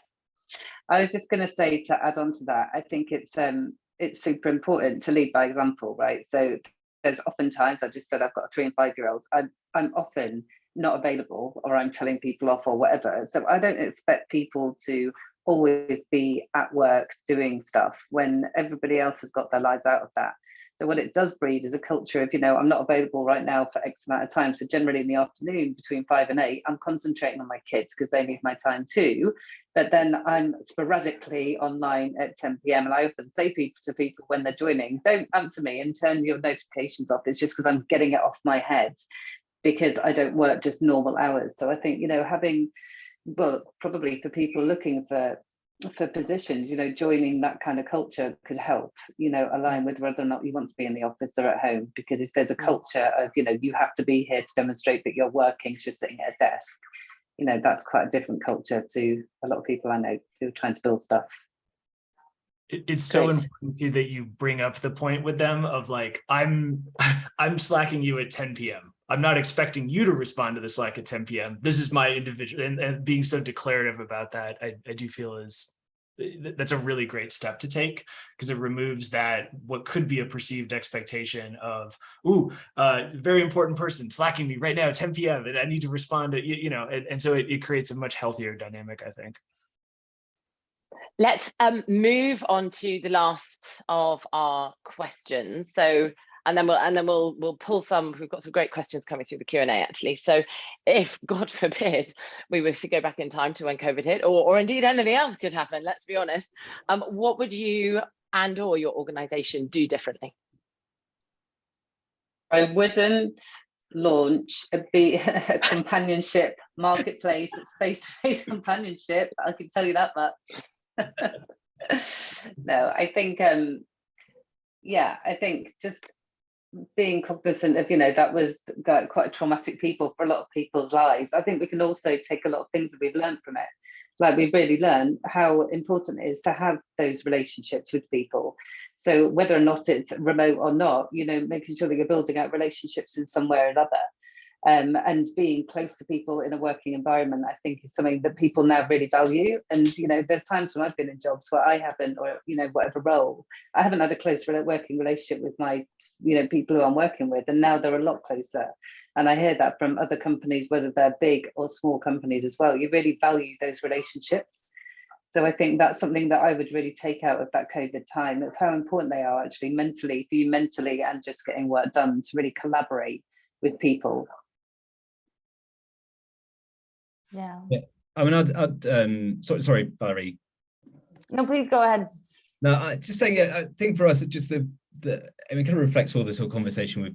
I was just going to say, to add on to that, I think it's super important to lead by example, right? So there's oftentimes, I just said I've got a 3 and 5 year olds. I'm often not available, or I'm telling people off or whatever. So I don't expect people to always be at work doing stuff when everybody else has got their lives out of that. So what it does breed is a culture of, I'm not available right now for X amount of time. So generally in the afternoon between 5 and 8, I'm concentrating on my kids because they need my time too. But then I'm sporadically online at 10 p.m. And I often say to people when they're joining, don't answer me and turn your notifications off. It's just because I'm getting it off my head, because I don't work just normal hours. So I think, having, well, probably for people looking for positions, joining that kind of culture could help, align with whether or not you want to be in the office or at home. Because if there's a culture of, you have to be here to demonstrate that you're working, just sitting at a desk, that's quite a different culture to a lot of people I know who are trying to build stuff. It's so important too that you bring up the point with them of like, I'm slacking you at 10 p.m. I'm not expecting you to respond to the Slack at 10 p.m. This is my individual, and being so declarative about that, I do feel that's a really great step to take, because it removes that, what could be a perceived expectation of, very important person slacking me right now at 10 p.m. and I need to respond to, and so it creates a much healthier dynamic, I think. Let's move on to the last of our questions. So, and then we'll pull some. We've got some great questions coming through the Q&A actually. So, if God forbid we were to go back in time to when COVID hit, or indeed anything else could happen, let's be honest, what would you and/or your organisation do differently? I wouldn't launch a companionship marketplace. It's face-to-face companionship. I can tell you that much. No, I think I think just being cognizant of, that was quite a traumatic for a lot of people's lives. I think we can also take a lot of things that we've learned from it. Like, we really learned how important it is to have those relationships with people. So whether or not it's remote or not, you know, making sure that you're building out relationships in some way or another. And being close to people in a working environment, I think, is something that people now really value. And, you know, there's times when I've been in jobs where I haven't, or, you know, whatever role, I haven't had a close working relationship with my, you know, people who I'm working with. And now they're a lot closer. And I hear that from other companies, whether they're big or small companies as well. You really value those relationships. So I think that's something that I would really take out of that COVID time, of how important they are actually mentally, for you mentally, and just getting work done, to really collaborate with people. Yeah. I mean, sorry, Valerie. No, please go ahead. No, I just saying, I think for us, it just I mean, kind of reflects all this whole conversation we've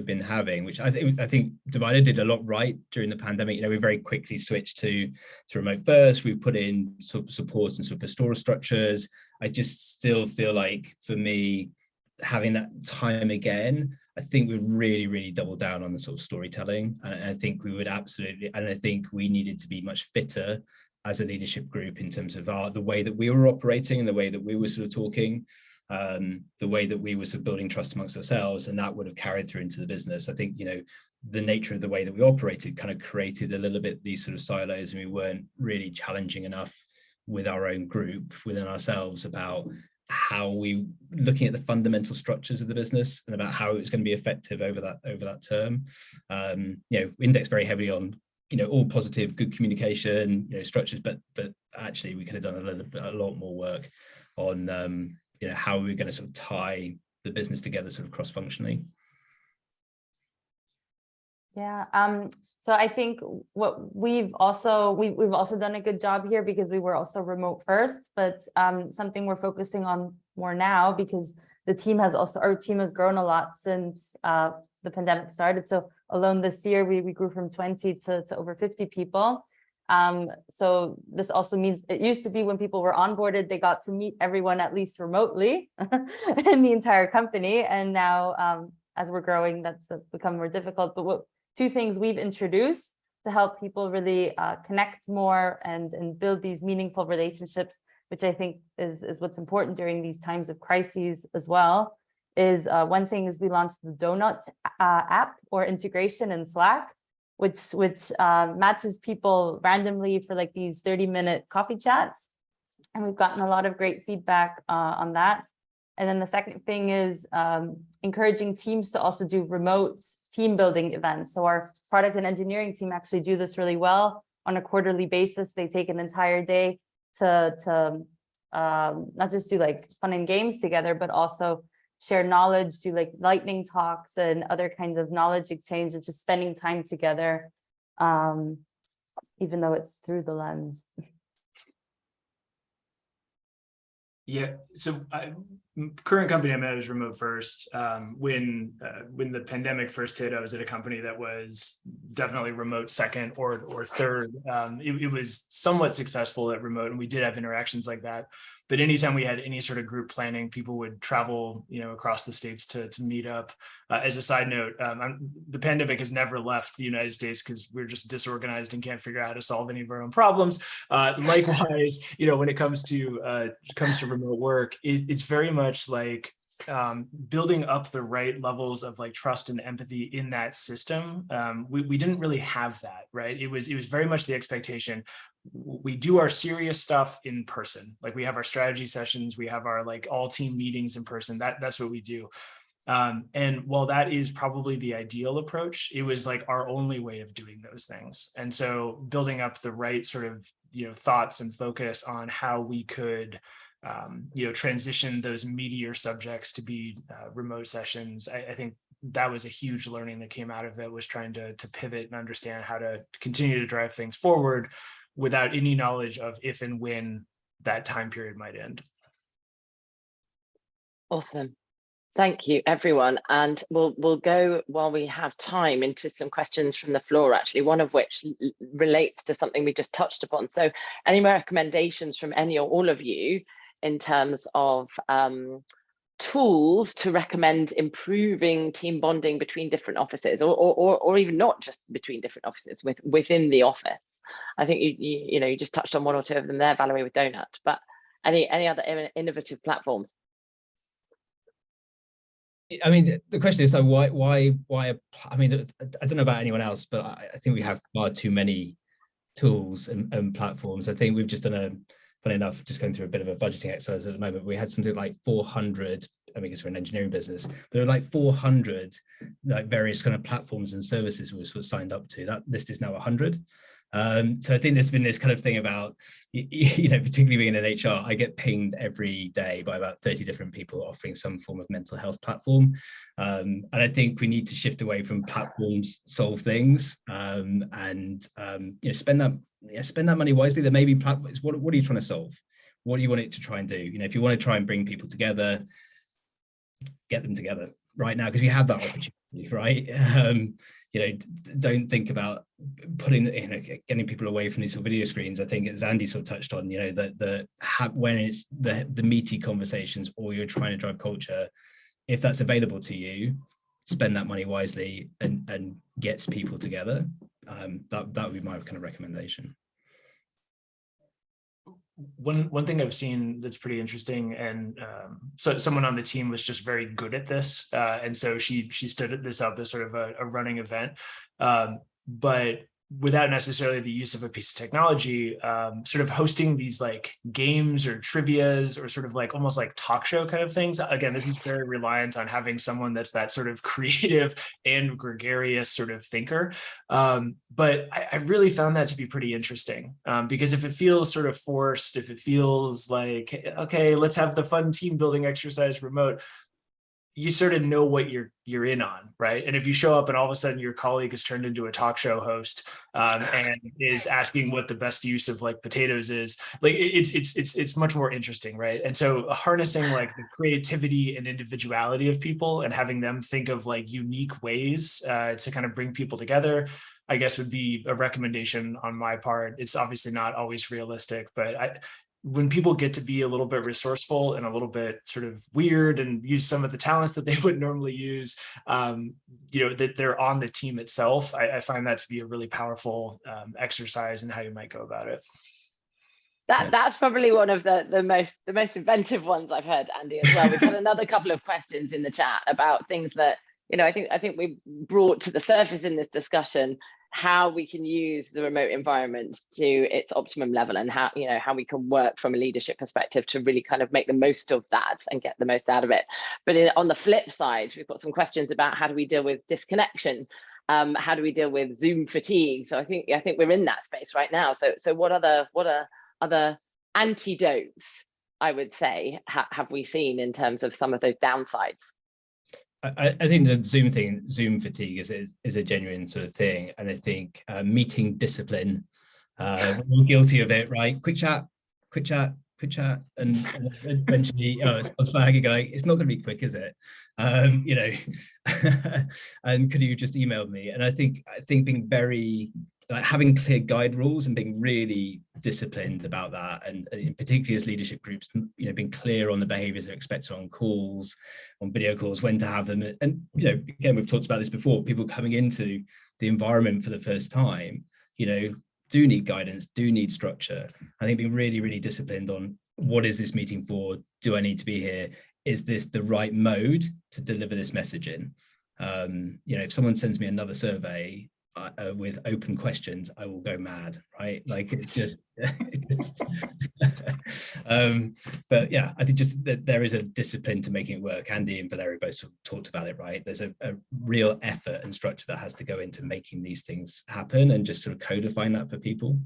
been having, which I think Divido did a lot right during the pandemic. You know, we very quickly switched to remote first. We put in support and sort of pastoral structures. I just still feel like, for me, having that time again, I think we really doubled down on the sort of storytelling, and I think we would absolutely, and I think we needed to be much fitter as a leadership group in terms of the way that we were operating and the way that we were sort of talking, the way that we were sort of building trust amongst ourselves, and that would have carried through into the business. I think, you know, the nature of the way that we operated kind of created a little bit these sort of silos, and we weren't really challenging enough with our own group, within ourselves, about how we looking at the fundamental structures of the business and about how it was going to be effective over that term. You know, index very heavily on, you know, all positive, good communication, you know, structures, but actually we could have done a lot more work on you know, how we were going to sort of tie the business together sort of cross-functionally. Yeah, so I think what we've also done a good job here, because we were also remote first, but something we're focusing on more now, because our team has grown a lot since the pandemic started. So alone this year, we grew from 20 to over 50 people. So this also means, it used to be when people were onboarded, they got to meet everyone at least remotely in the entire company. And now as we're growing, that's become more difficult. But two things we've introduced to help people really connect more and build these meaningful relationships, which I think is what's important during these times of crises as well, is one thing is we launched the Donut app, or integration in Slack, which matches people randomly for like these 30-minute coffee chats. And we've gotten a lot of great feedback on that. And then the second thing is encouraging teams to also do remote team building events. So our product and engineering team actually do this really well on a quarterly basis. They take an entire day to not just do like fun and games together, but also share knowledge, do like lightning talks and other kinds of knowledge exchange, and just spending time together, even though it's through the lens. Yeah, so current company I'm at is remote first. When the pandemic first hit, I was at a company that was definitely remote second or third. It was somewhat successful at remote, and we did have interactions like that. But anytime we had any sort of group planning, people would travel, you know, across the states to meet up. As a side note, the pandemic has never left the United States because we're just disorganized and can't figure out how to solve any of our own problems. Likewise, you know, when it comes to remote work, it's very much like building up the right levels of like trust and empathy in that system. We didn't really have that, right? It was very much the expectation. We do our serious stuff in person. Like we have our strategy sessions, we have our like all team meetings in person. That's what we do. And while that is probably the ideal approach, it was like our only way of doing those things. And so building up the right sort of, you know, thoughts and focus on how we could you know, transition those meatier subjects to be remote sessions. I think that was a huge learning that came out of it, was trying to pivot and understand how to continue to drive things forward without any knowledge of if and when that time period might end. Awesome. Thank you, everyone. And we'll go, while we have time, into some questions from the floor, actually, one of which relates to something we just touched upon. So any recommendations from any or all of you in terms of tools to recommend improving team bonding between different offices, or even not just between different offices, within the office? I think you know, you just touched on one or two of them there, Valerie, with Donut, but any other innovative platforms? I mean, the question is though, why? I mean, I don't know about anyone else, but I think we have far too many tools and platforms. I think we've just done funny enough, just going through a bit of a budgeting exercise at the moment. We had something like 400, I mean, it's for an engineering business, but there were like 400 like various kind of platforms and services we were signed up to. That list is now 100. So I think there's been this kind of thing about, you know, particularly being in HR, I get pinged every day by about 30 different people offering some form of mental health platform. And I think we need to shift away from platforms solve things, and you know, spend that money wisely. There may be platforms. What are you trying to solve? What do you want it to try and do? You know, if you want to try and bring people together, get them together right now, because we have that opportunity, right? You know, don't think about putting, you know, getting people away from these sort of video screens. I think, as Andy sort of touched on, you know, when it's the meaty conversations, or you're trying to drive culture, if that's available to you, spend that money wisely and get people together. That would be my kind of recommendation. One thing I've seen that's pretty interesting, and so someone on the team was just very good at this, and so she stood this up as sort of a running event, but without necessarily the use of a piece of technology, sort of hosting these like games or trivias or sort of like almost like talk show kind of things. Again, this is very reliant on having someone that's that sort of creative and gregarious sort of thinker. But I really found that to be pretty interesting, because if it feels sort of forced, if it feels like, okay, let's have the fun team building exercise remote, you sort of know what you're in on, right? And if you show up and all of a sudden your colleague is turned into a talk show host, and is asking what the best use of like potatoes is, like it's much more interesting, right? And so harnessing like the creativity and individuality of people and having them think of like unique ways to kind of bring people together, I guess would be a recommendation on my part. It's obviously not always realistic, but when people get to be a little bit resourceful and a little bit sort of weird and use some of the talents that they would normally use, you know, that they're on the team itself, I find that to be a really powerful exercise in how you might go about it. That's probably one of the most inventive ones I've heard, Andy, as well. We've had another couple of questions in the chat about things that, you know, I think we brought to the surface in this discussion, how we can use the remote environment to its optimum level, and how, you know, how we can work from a leadership perspective to really kind of make the most of that and get the most out of it. But on the flip side, we've got some questions about how do we deal with disconnection, how do we deal with Zoom fatigue? So I think we're in that space right now. So what other antidotes, I would say, have we seen in terms of some of those downsides? I think the Zoom fatigue is a genuine sort of thing. And I think meeting discipline, we're all guilty of it, right? Quick chat. And eventually, it's flagging, like, it's not going to be quick, is it? You know, and could you just email me? And I think being very, like, having clear guide rules and being really disciplined about that, and particularly as leadership groups, you know, being clear on the behaviors that are expected on calls, on video calls, when to have them. And, you know, again, we've talked about this before, people coming into the environment for the first time, you know, do need guidance, do need structure. I think being really, really disciplined on, what is this meeting for? Do I need to be here? Is this the right mode to deliver this message in? You know, if someone sends me another survey with open questions, I will go mad, right? Like, it's just, but yeah, I think just that there is a discipline to making it work. Andy and Valerie both sort of talked about it, right? There's a real effort and structure that has to go into making these things happen, and just sort of codifying that for people.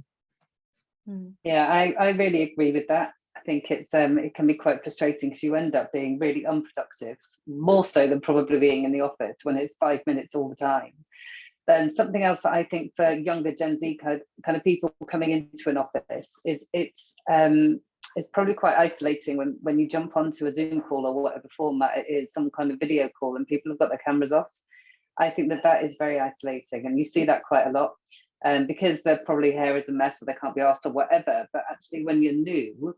Yeah, I really agree with that. I think it's it can be quite frustrating, because you end up being really unproductive, more so than probably being in the office when it's 5 minutes all the time. Then something else that I think for younger Gen Z kind of people coming into an office is it's probably quite isolating when you jump onto a Zoom call or whatever format it is, some kind of video call, and people have got their cameras off. I think that is very isolating, and you see that quite a lot, because their probably hair is a mess or they can't be asked or whatever. But actually, when you're new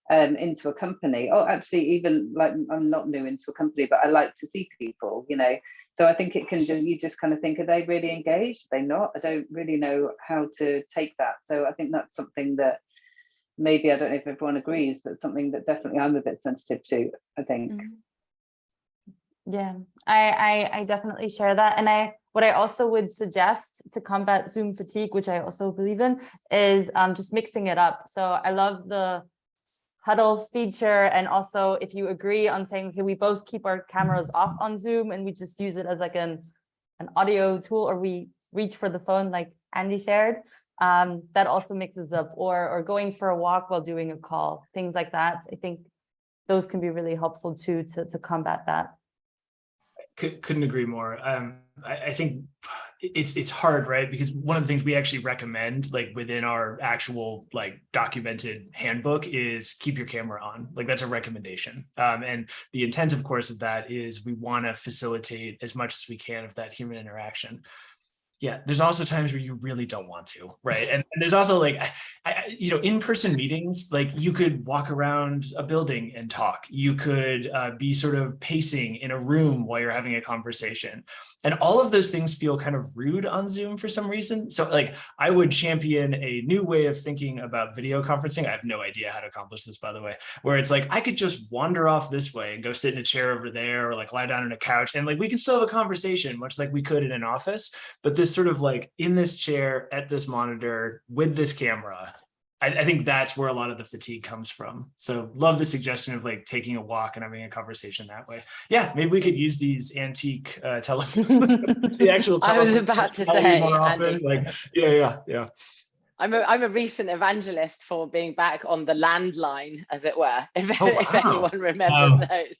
into a company, or actually even like, I'm not new into a company, but I like to see people, you know. So I think it can you just kind of think, are they really engaged? Are they not? I don't really know how to take that. So I think that's something that maybe, I don't know if everyone agrees, but something that definitely I'm a bit sensitive to, I think. Yeah, I definitely share that. And what I also would suggest to combat Zoom fatigue, which I also believe in, is just mixing it up. So I love the huddle feature. And also if you agree on saying, okay, we both keep our cameras off on Zoom and we just use it as like an audio tool, or we reach for the phone like Andy shared, that also mixes up, or going for a walk while doing a call, things like that. I think those can be really helpful too, to combat that. Couldn't agree more. I think it's hard, right? Because one of the things we actually recommend, like within our actual like documented handbook, is keep your camera on. Like that's a recommendation. And the intent, of course, of that is we want to facilitate as much as we can of that human interaction. Yeah, there's also times where you really don't want to, right? And there's also like, in-person meetings, like you could walk around a building and talk. You could be sort of pacing in a room while you're having a conversation. And all of those things feel kind of rude on Zoom for some reason. So like I would champion a new way of thinking about video conferencing. I have no idea how to accomplish this, by the way, where it's like, I could just wander off this way and go sit in a chair over there, or like lie down on a couch, and like we can still have a conversation, much like we could in an office. But this sort of like in this chair at this monitor with this camera, I think that's where a lot of the fatigue comes from. So love the suggestion of like taking a walk and having a conversation that way. Yeah, maybe we could use these antique telephones. The actual I was about to say, more often. Andy. Like, yeah. I'm a recent evangelist for being back on the landline, as it were, if anyone remembers those.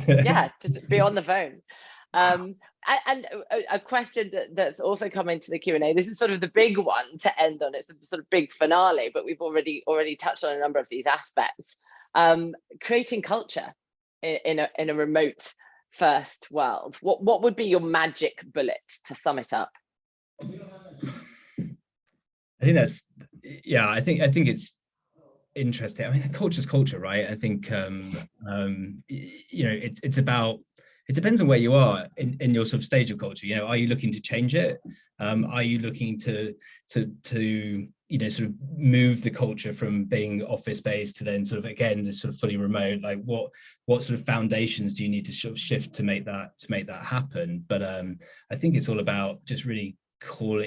Yeah, just be on the phone. And a question that's also come into the Q&A. This is sort of the big one to end on. It's a sort of big finale, but we've already touched on a number of these aspects. Creating culture in a remote first world. What would be your magic bullet to sum it up? I think that's, yeah, I think it's interesting. I mean, culture's culture, right? I think it's about, it depends on where you are in your sort of stage of culture. Are you looking to change it? Are you looking to sort of move the culture from being office-based to then sort of, again, this sort of fully remote? Like what sort of foundations do you need to sort of shift to make that happen? But I think it's all about just really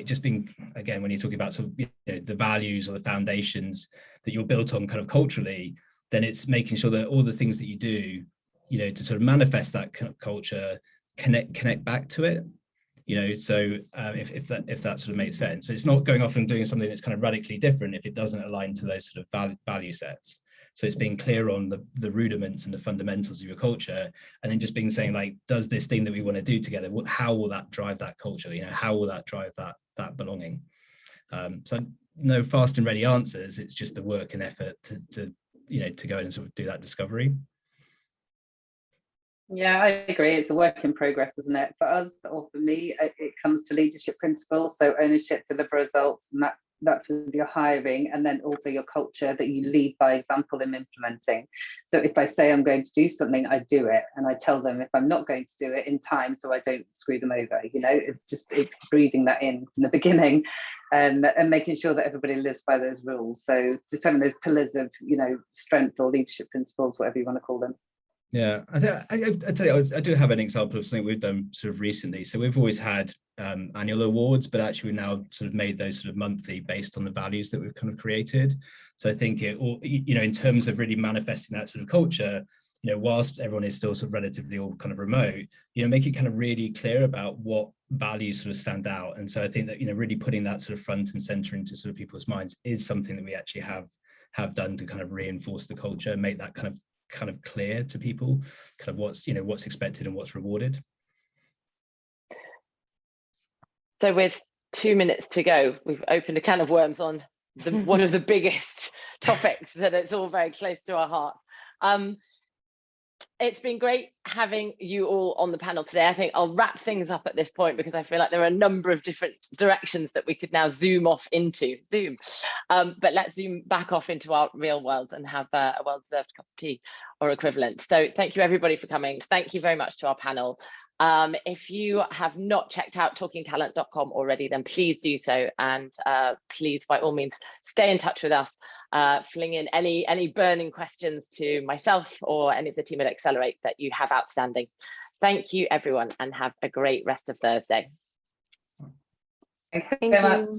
just being, again, when you're talking about sort of the values or the foundations that you're built on kind of culturally, then it's making sure that all the things that you do, to sort of manifest that kind of culture, connect back to it, so if that sort of makes sense. So it's not going off and doing something that's kind of radically different if it doesn't align to those sort of value sets. So it's being clear on the rudiments and the fundamentals of your culture, and then just saying like, does this thing that we want to do together, how will that drive that culture? How will that drive that belonging? So no fast and ready answers. It's just the work and effort to go and sort of do that discovery. Yeah, I agree. It's a work in progress, isn't it? For us, or for me, it comes to leadership principles. So ownership, deliver results, and that's with your hiring, and then also your culture that you lead by example in implementing. So if I say I'm going to do something, I do it, and I tell them if I'm not going to do it in time, so I don't screw them over. It's breathing that in from the beginning, and making sure that everybody lives by those rules. So just having those pillars of strength or leadership principles, whatever you want to call them. Yeah, I tell you, I do have an example of something we've done sort of recently. So we've always had annual awards, but actually we've now sort of made those sort of monthly based on the values that we've kind of created. So I think it all, in terms of really manifesting that sort of culture, whilst everyone is still sort of relatively all kind of remote, make it kind of really clear about what values sort of stand out. And so I think that, really putting that sort of front and center into sort of people's minds is something that we actually have done to kind of reinforce the culture, make that kind of clear to people, kind of what's expected and what's rewarded. So with 2 minutes to go, we've opened a can of worms on one of the biggest topics that it's all very close to our hearts. It's been great having you all on the panel today. I think I'll wrap things up at this point because I feel like there are a number of different directions that we could now zoom off into. But let's zoom back off into our real world and have a well-deserved cup of tea or equivalent. So thank you everybody for coming. Thank you very much to our panel. If you have not checked out talkingtalent.com already, then please do so, and please, by all means, stay in touch with us. Fling in any burning questions to myself or any of the team at ACELR8 that you have outstanding. Thank you, everyone, and have a great rest of Thursday. Thanks Thank so you. much.